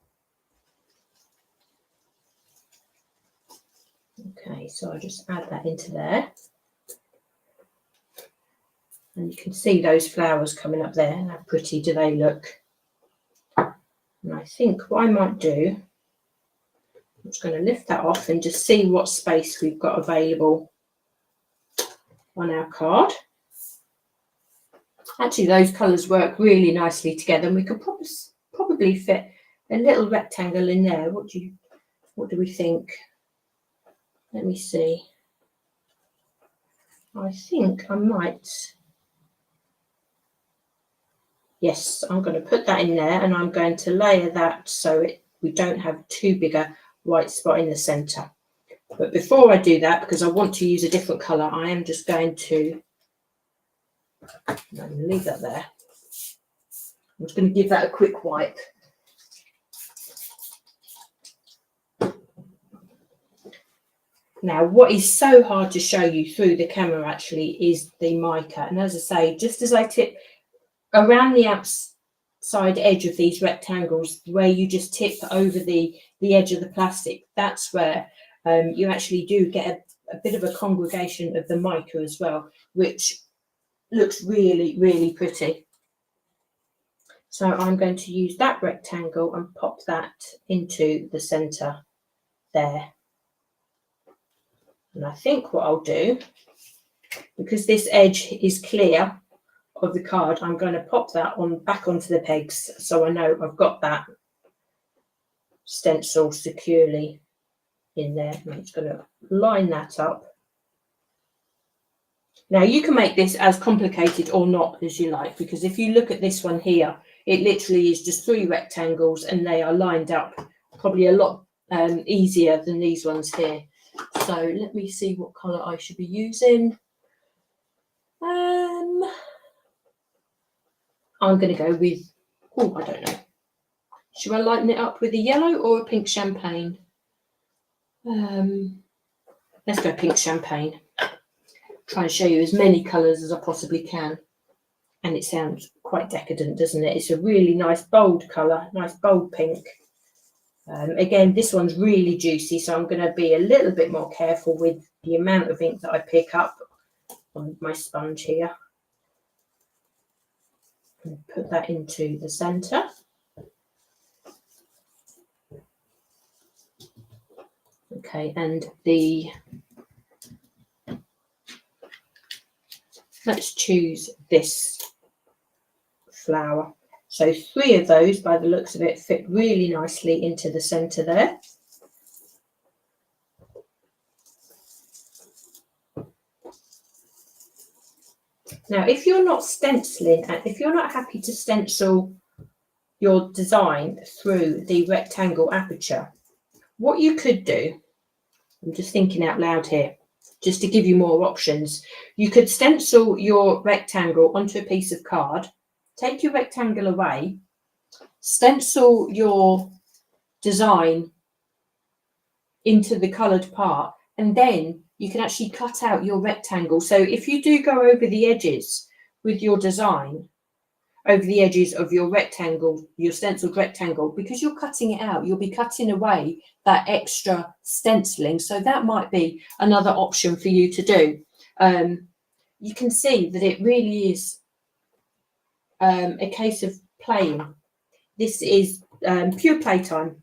Okay, so I just add that into there. And you can see those flowers coming up there. How pretty do they look? And I think what I might do, I'm just going to lift that off and just see what space we've got available on our card. Actually, those colours work really nicely together, and we could probably fit a little rectangle in there. What do we think? Let me see. I think I might. Yes, I'm going to put that in there, and I'm going to layer that so we don't have too big a white spot in the centre. But before I do that, because I want to use a different colour, I am just going to leave that there. I'm just going to give that a quick wipe. Now, what is so hard to show you through the camera actually is the mica. And as I say, just as I tip around the outside edge of these rectangles, where you just tip over the edge of the plastic, that's where you actually do get a bit of a congregation of the mica as well, which looks really, really pretty. So I'm going to use that rectangle and pop that into the centre there. And I think what I'll do, because this edge is clear of the card, I'm going to pop that back onto the pegs, so I know I've got that stencil securely in there. I'm just going to line that up. Now you can make this as complicated or not as you like, because if you look at this one here, it literally is just 3 rectangles and they are lined up probably a lot easier than these ones here. So let me see what colour I should be using. I'm going to go with, oh, I don't know. Should I lighten it up with a yellow or a pink champagne? Let's go pink champagne. Try and show you as many colours as I possibly can. and it sounds quite decadent, doesn't it? It's a really nice bold colour, nice bold pink. Again, this one's really juicy, so I'm going to be a little bit more careful with the amount of ink that I pick up on my sponge here. And put that into the centre. Okay, and let's choose this flower. So 3 of those, by the looks of it, fit really nicely into the centre there. Now, if you're not stenciling, and if you're not happy to stencil your design through the rectangle aperture, what you could do, I'm just thinking out loud here, just to give you more options, you could stencil your rectangle onto a piece of card, take your rectangle away, stencil your design into the coloured part, and then you can actually cut out your rectangle. So if you do go over the edges with your design, over the edges of your rectangle, your stenciled rectangle, because you're cutting it out, you'll be cutting away that extra stenciling. So that might be another option for you to do. You can see that it really is a case of playing. This is pure playtime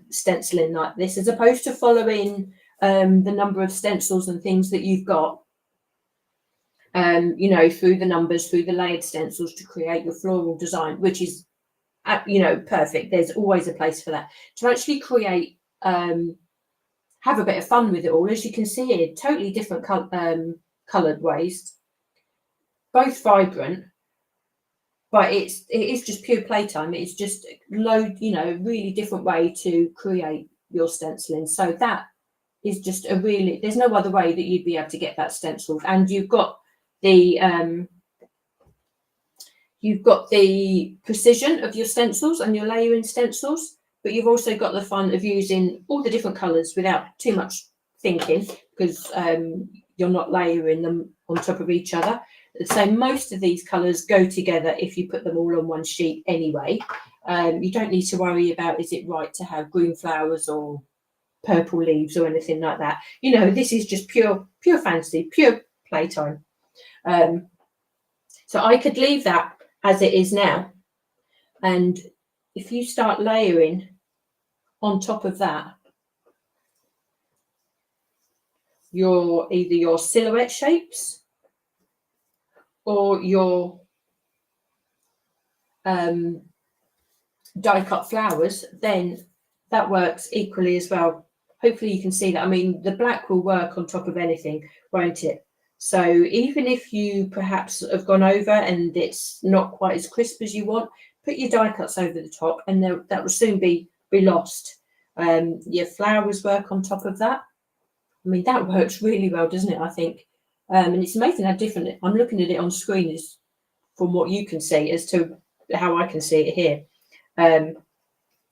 stenciling like this, as opposed to following the number of stencils and things that you've got, you know, through the numbers, through the layered stencils to create your floral design, which is, you know, perfect. There's always a place for that. To actually create, have a bit of fun with it all. As you can see here, totally different coloured ways, both vibrant, but it is just pure playtime. It's just you know, really different way to create your stenciling. So that is just a really, there's no other way that you'd be able to get that stenciled. And you've got the precision of your stencils and your layering stencils, but you've also got the fun of using all the different colours without too much thinking, because you're not layering them on top of each other. So most of these colours go together if you put them all on one sheet anyway. You don't need to worry about, is it right to have green flowers or purple leaves or anything like that. You know, this is just pure fantasy, pure playtime. So I could leave that as it is now, and if you start layering on top of that either your silhouette shapes or your die cut flowers, then that works equally as well. Hopefully you can see that. I mean, the black will work on top of anything, won't it? So even if you perhaps have gone over and it's not quite as crisp as you want, put your die cuts over the top, and that will soon be lost. Your flowers work on top of that. I mean, that works really well, doesn't it, I think? And it's amazing how different, I'm looking at it on screen is from what you can see as to how I can see it here.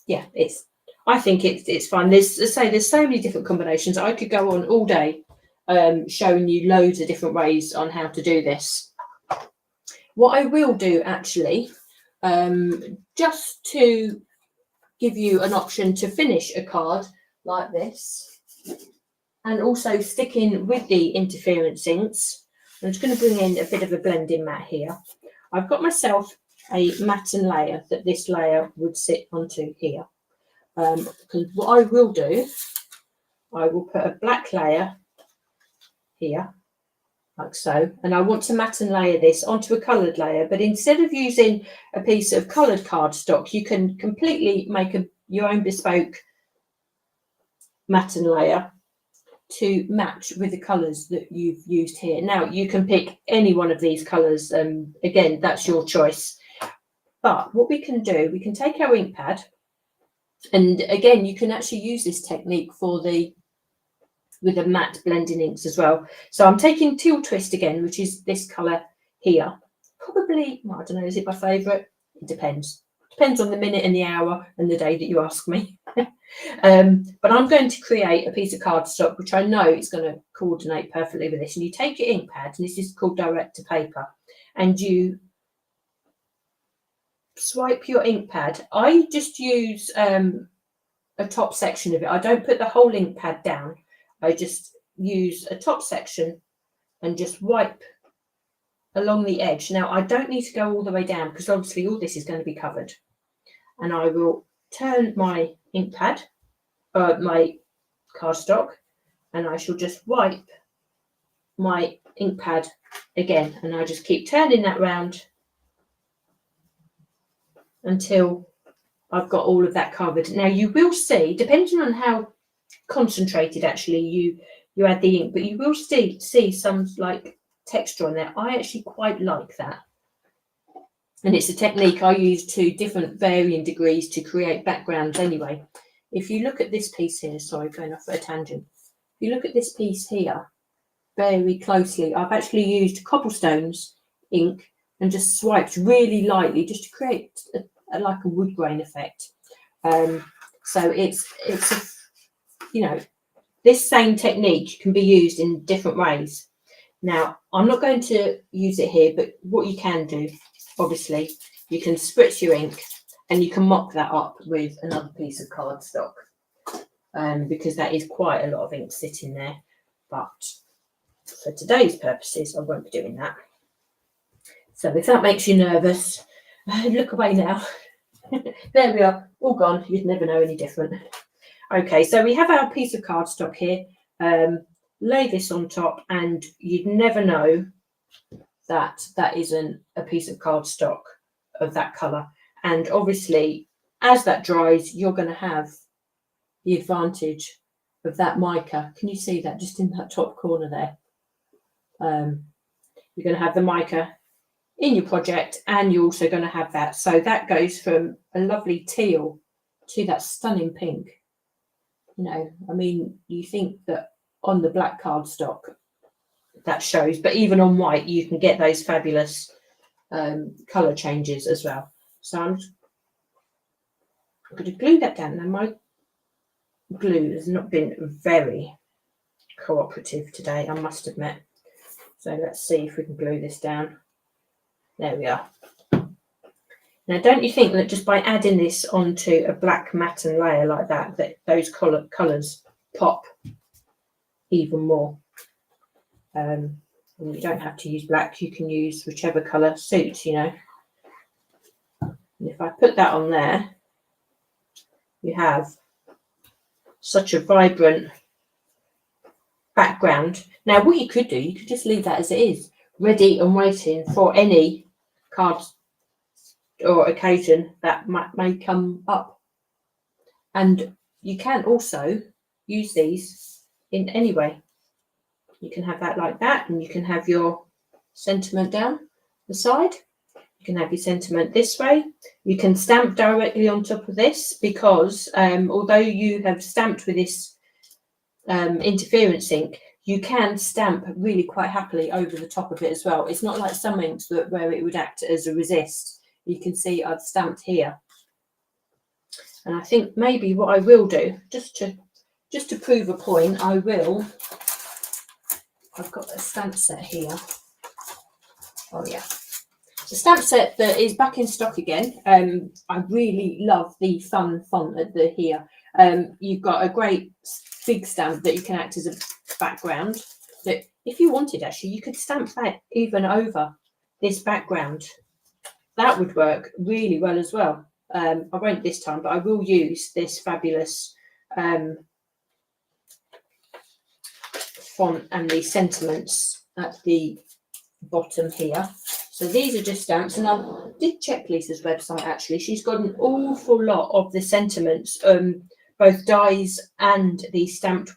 Yeah, I think it's fun. There's so many different combinations. I could go on all day showing you loads of different ways on how to do this. What I will do actually, just to give you an option to finish a card like this, and also sticking with the interference inks, I'm just going to bring in a bit of a blending mat here. I've got myself a matten layer that this layer would sit onto here. Because what I will do, I will put a black layer here, like so, and I want to matten layer this onto a coloured layer. But instead of using a piece of coloured cardstock, you can completely make your own bespoke matten layer to match with the colours that you've used here. Now, you can pick any one of these colours. Again, that's your choice. But what we can do, we can take our ink pad, and again, you can actually use this technique with the matte blending inks as well. So I'm taking Teal Twist again, which is this colour here. Probably, well, I don't know, is it my favourite? It depends. Depends on the minute and the hour and the day that you ask me. But I'm going to create a piece of cardstock, which I know is going to coordinate perfectly with this. And you take your ink pad, and this is called direct to paper, and you swipe your ink pad. I just use a top section of it. I don't put the whole ink pad down. I just use a top section and just wipe along the edge. Now, I don't need to go all the way down because obviously all this is going to be covered. And I will turn my ink pad, my cardstock, and I shall just wipe my ink pad again. And I just keep turning that round until I've got all of that covered. Now, you will see, depending on how concentrated actually you add the ink, but you will see some like texture on there. I actually quite like that. And it's a technique I use to different varying degrees to create backgrounds anyway. If you look at this piece here, sorry, going off at a tangent. If you look at this piece here very closely, I've actually used Cobblestone's ink and just swiped really lightly just to create like a wood grain effect. So it's you know, this same technique can be used in different ways. Now, I'm not going to use it here, but what you can do, obviously, you can spritz your ink and you can mock that up with another piece of cardstock, because that is quite a lot of ink sitting there. But for today's purposes, I won't be doing that. So if that makes you nervous, look away now. There we are, all gone. You'd never know any different. Okay, so we have our piece of cardstock here. Lay this on top and you'd never know that that isn't a piece of cardstock of that colour. And obviously, as that dries, you're going to have the advantage of that mica. Can you see that just in that top corner there? You're going to have the mica in your project and you're also going to have that. So that goes from a lovely teal to that stunning pink. You know, I mean, you think that on the black cardstock that shows, but even on white you can get those fabulous colour changes as well. So I'm going to glue that down. Now my glue has not been very cooperative today, I must admit. So let's see if we can glue this down. There we are. Now, don't you think that just by adding this onto a black matten layer like that, that those colours pop even more? And you don't have to use black, you can use whichever colour suits, you know. And if I put that on there, you have such a vibrant background. Now, what you could do, you could just leave that as it is, ready and waiting for any card or occasion that may come up. And you can also use these in any way. You can have that like that, and you can have your sentiment down the side. You can have your sentiment this way. You can stamp directly on top of this because although you have stamped with this interference ink, you can stamp really quite happily over the top of it as well. It's not like some inks where it would act as a resist. You can see I've stamped here. And I think maybe what I will do, just to prove a point, I've got a stamp set here. Oh yeah. It's a stamp set that is back in stock again. I really love the fun font at the here. You've got a great big stamp that you can act as a background. That if you wanted, actually, you could stamp that even over this background. That would work really well as well. I won't this time, but I will use this fabulous font and the sentiments at the bottom here. So these are just stamps, and I did check Lisa's website actually. She's got an awful lot of the sentiments, both dies and the stamp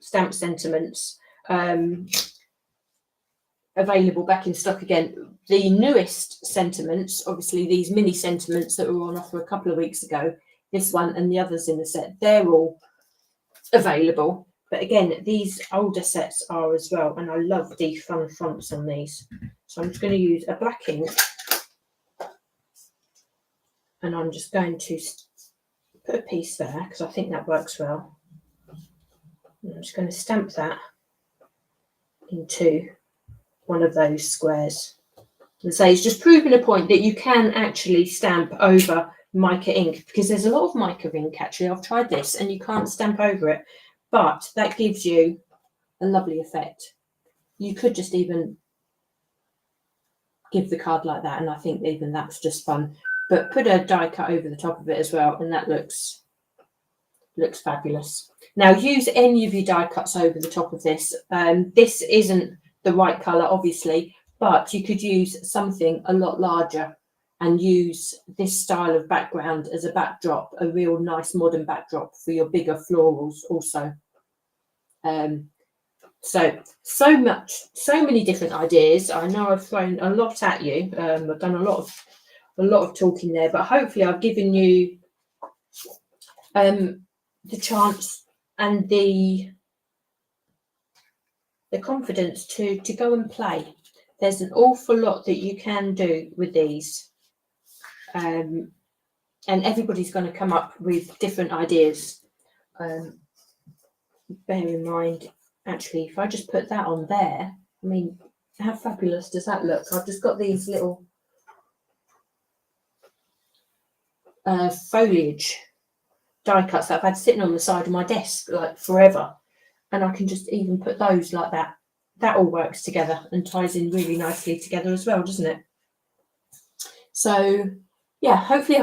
sentiments available back in stock again. The newest sentiments, obviously these mini sentiments that were on offer a couple of weeks ago, this one and the others in the set, they're all available. But again, these older sets are as well, and I love the fun fonts on these. So I'm just going to use a black ink, and I'm just going to put a piece there because I think that works well. And I'm just going to stamp that into one of those squares. And so it's just proving a point that you can actually stamp over mica ink, because there's a lot of mica ink actually. I've tried this and you can't stamp over it, but that gives you a lovely effect. You could just even give the card like that, and I think even that's just fun. But put a die cut over the top of it as well, and that looks fabulous. Now use any of your die cuts over the top of this. This isn't the right colour, obviously, but you could use something a lot larger and use this style of background as a backdrop, a real nice modern backdrop for your bigger florals also. So many different ideas. I know I've thrown a lot at you. I've done a lot of talking there, but hopefully I've given you the chance and the confidence to go and play. There's an awful lot that you can do with these, and everybody's going to come up with different ideas. Bear in mind, actually, if I just put that on there, I mean, how fabulous does that look? I've just got these little foliage die cuts that I've had sitting on the side of my desk like forever, and I can just even put those like that. That all works together and ties in really nicely together as well, doesn't it? So yeah, hopefully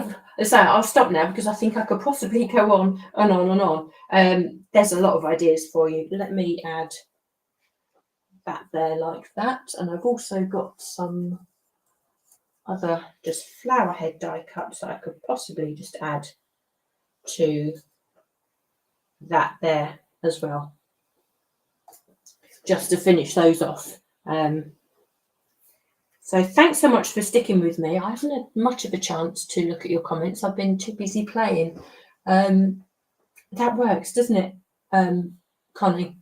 I'll stop now, because I think I could possibly go on and on and on. There's a lot of ideas for you. Let me add that there like that, and I've also got some other just flower head die cuts that I could possibly just add to that there as well, just to finish those off. So thanks so much for sticking with me. I haven't had much of a chance to look at your comments. I've been too busy playing. That works, doesn't it, Connie?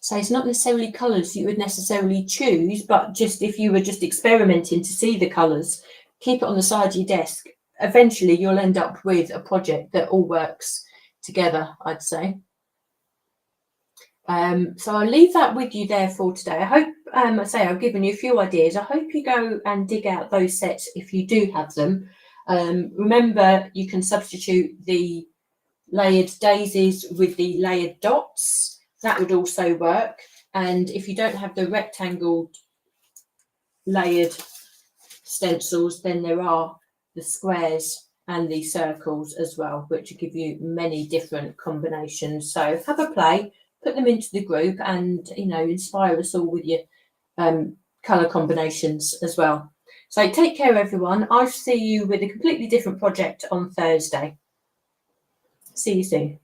So it's not necessarily colours you would necessarily choose, but just if you were just experimenting to see the colours, keep it on the side of your desk. Eventually you'll end up with a project that all works together, I'd say. So I'll leave that with you there for today. I hope, I've given you a few ideas. I hope you go and dig out those sets if you do have them. Remember, you can substitute the layered daisies with the layered dots. That would also work. And if you don't have the rectangle layered stencils, then there are the squares and the circles as well, which will give you many different combinations. So have a play. Put them into the group and, you know, inspire us all with your colour combinations as well. So take care, everyone. I'll see you with a completely different project on Thursday. See you soon.